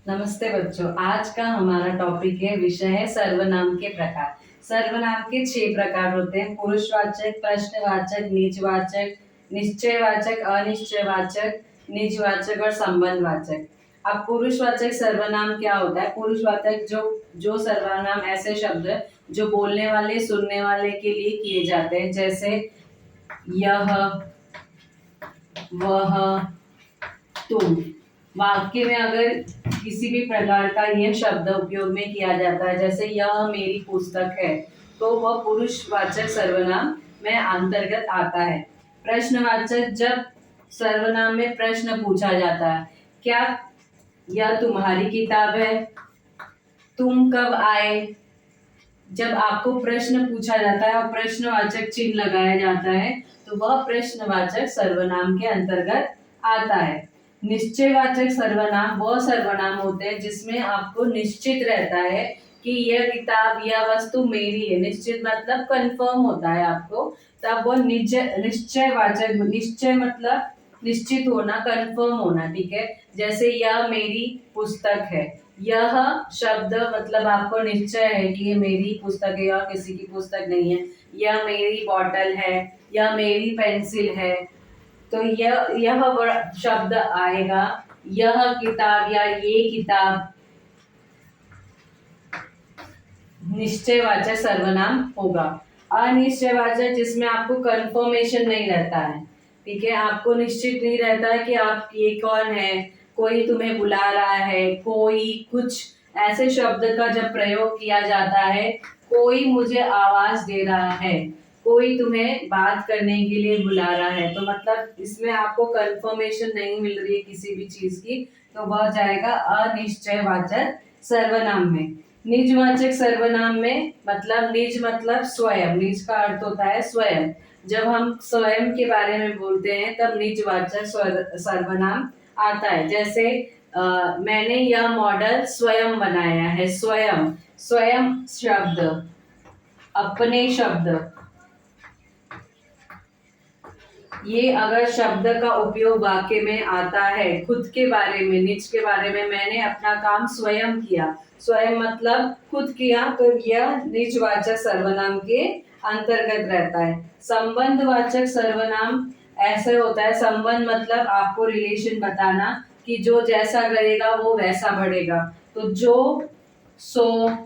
नमस्ते बच्चों। आज का हमारा टॉपिक है, विषय है सर्वनाम के प्रकार। सर्वनाम के 6 प्रकार होते हैं: पुरुषवाचक, प्रश्नवाचक, निजवाचक, निश्चयवाचक, अनिश्चयवाचक, निजवाचक और संबंधवाचक। अब पुरुषवाचक सर्वनाम क्या होता है? पुरुषवाचक जो सर्वनाम ऐसे शब्द जो बोलने वाले सुनने वाले के लिए किए जाते हैं, जैसे यह, वह, तुम। वाक्य में अगर किसी भी प्रकार का यह शब्द उपयोग में किया जाता है, जैसे यह मेरी पुस्तक है, तो वह पुरुषवाचक सर्वनाम में अंतर्गत आता है। प्रश्नवाचक, जब सर्वनाम में प्रश्न पूछा जाता है, क्या यह तुम्हारी किताब है? तुम कब आए? जब आपको प्रश्न पूछा जाता है और प्रश्नवाचक चिन्ह लगाया जाता है, तो वह प्रश्नवाचक सर्वनाम के अंतर्गत आता है। निश्चयवाचक सर्वनाम वह सर्वनाम होते हैं जिसमें आपको निश्चित रहता है कि यह किताब या वस्तु मेरी है। निश्चित मतलब कंफर्म होता है आपको, तब वो निश्चयवाचक। निश्चय मतलब निश्चित होना, कंफर्म होना, ठीक है। जैसे यह मेरी पुस्तक है, यह शब्द मतलब आपको निश्चय है कि ये मेरी पुस्तक है, या किसी की पुस्तक नहीं है। यह मेरी बॉटल है, यह मेरी पेंसिल है, तो यह शब्द आएगा। यह किताब या ये किताब निश्चयवाचक सर्वनाम होगा। अनिश्चयवाचक जिसमें आपको कंफर्मेशन नहीं रहता है, ठीक है, आपको निश्चित नहीं रहता है कि आप ये कौन है, कोई तुम्हें बुला रहा है, कोई कुछ ऐसे शब्द का जब प्रयोग किया जाता है, कोई मुझे आवाज दे रहा है, कोई तुम्हें बात करने के लिए बुला रहा है, तो मतलब इसमें आपको कंफर्मेशन नहीं मिल रही है किसी भी चीज की, तो वह जाएगा अनिश्चयवाचक सर्वनाम में। निजवाचक सर्वनाम में मतलब निज मतलब स्वयं। निज का अर्थ होता है स्वयं। जब हम स्वयं के बारे में बोलते हैं तब निजवाचक सर्वनाम आता है। जैसे मैंने यह मॉडल स्वयं बनाया है। स्वयं, स्वयं शब्द, अपने शब्द, ये अगर शब्द का उपयोग वाक्य में आता है खुद के बारे में, निज के बारे में, मैंने अपना काम स्वयं किया, स्वयं मतलब खुद किया, तो यह निजवाचक सर्वनाम के अंतर्गत रहता है। संबंधवाचक सर्वनाम ऐसे होता है, संबंध मतलब आपको रिलेशन बताना कि जो जैसा करेगा वो वैसा बढ़ेगा। तो जो, सो,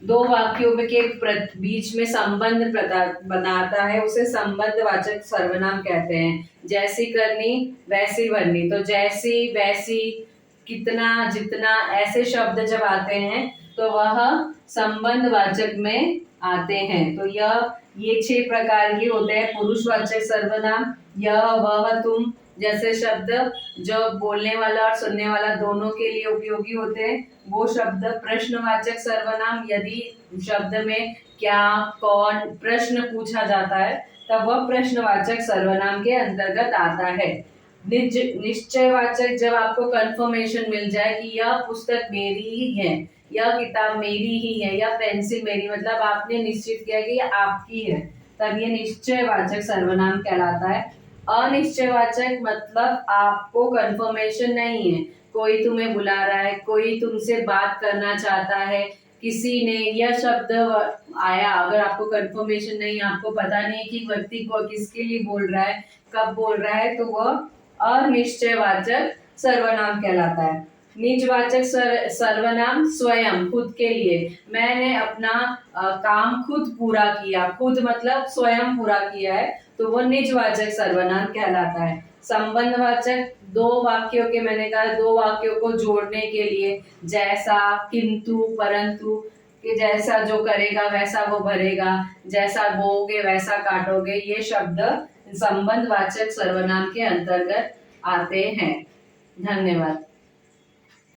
दो वाक्यों के बीच में संबंध बनाता है, उसे संबंधवाचक सर्वनाम कहते हैं। जैसी करनी वैसी बननी, तो जैसी, वैसी, कितना, जितना, ऐसे शब्द जब आते हैं तो वह संबंधवाचक में आते हैं। तो ये 6 प्रकार के होते हैं पुरुषवाचक सर्वनाम। यह, वह, तुम जैसे शब्द जो बोलने वाला और सुनने वाला दोनों के लिए उपयोगी होते हैं, वो शब्द। प्रश्नवाचक सर्वनाम, यदि शब्द में क्या, कौन प्रश्न पूछा जाता है, तब वह प्रश्नवाचक सर्वनाम के अंतर्गत आता है। निश्चयवाचक, जब आपको कंफर्मेशन मिल जाए कि यह पुस्तक मेरी ही है, यह किताब मेरी ही है, या पेंसिल मेरी, मतलब आपने निश्चित किया कि यह आपकी है, तब यह निश्चयवाचक सर्वनाम कहलाता है। अनिश्चयवाचक मतलब आपको कंफर्मेशन नहीं है, कोई तुम्हें बुला रहा है, कोई तुमसे बात करना चाहता है, किसी ने यह शब्द आया, अगर आपको कंफर्मेशन नहीं, आपको पता नहीं कि व्यक्ति को किसके लिए बोल रहा है, कब बोल रहा है, तो वह अनिश्चयवाचक सर्वनाम कहलाता है। निजवाचक सर्वनाम स्वयं, खुद के लिए, मैंने अपना काम खुद पूरा किया, खुद मतलब स्वयं पूरा किया है, तो वो निजवाचक सर्वनाम कहलाता है। संबंधवाचक, दो वाक्यों के, मैंने कहा दो वाक्यों को जोड़ने के लिए, जैसा, किंतु, परंतु, कि जैसा जो करेगा वैसा वो भरेगा, जैसा बोओगे वैसा काटोगे, ये शब्द संबंधवाचक सर्वनाम के अंतर्गत आते हैं। धन्यवाद।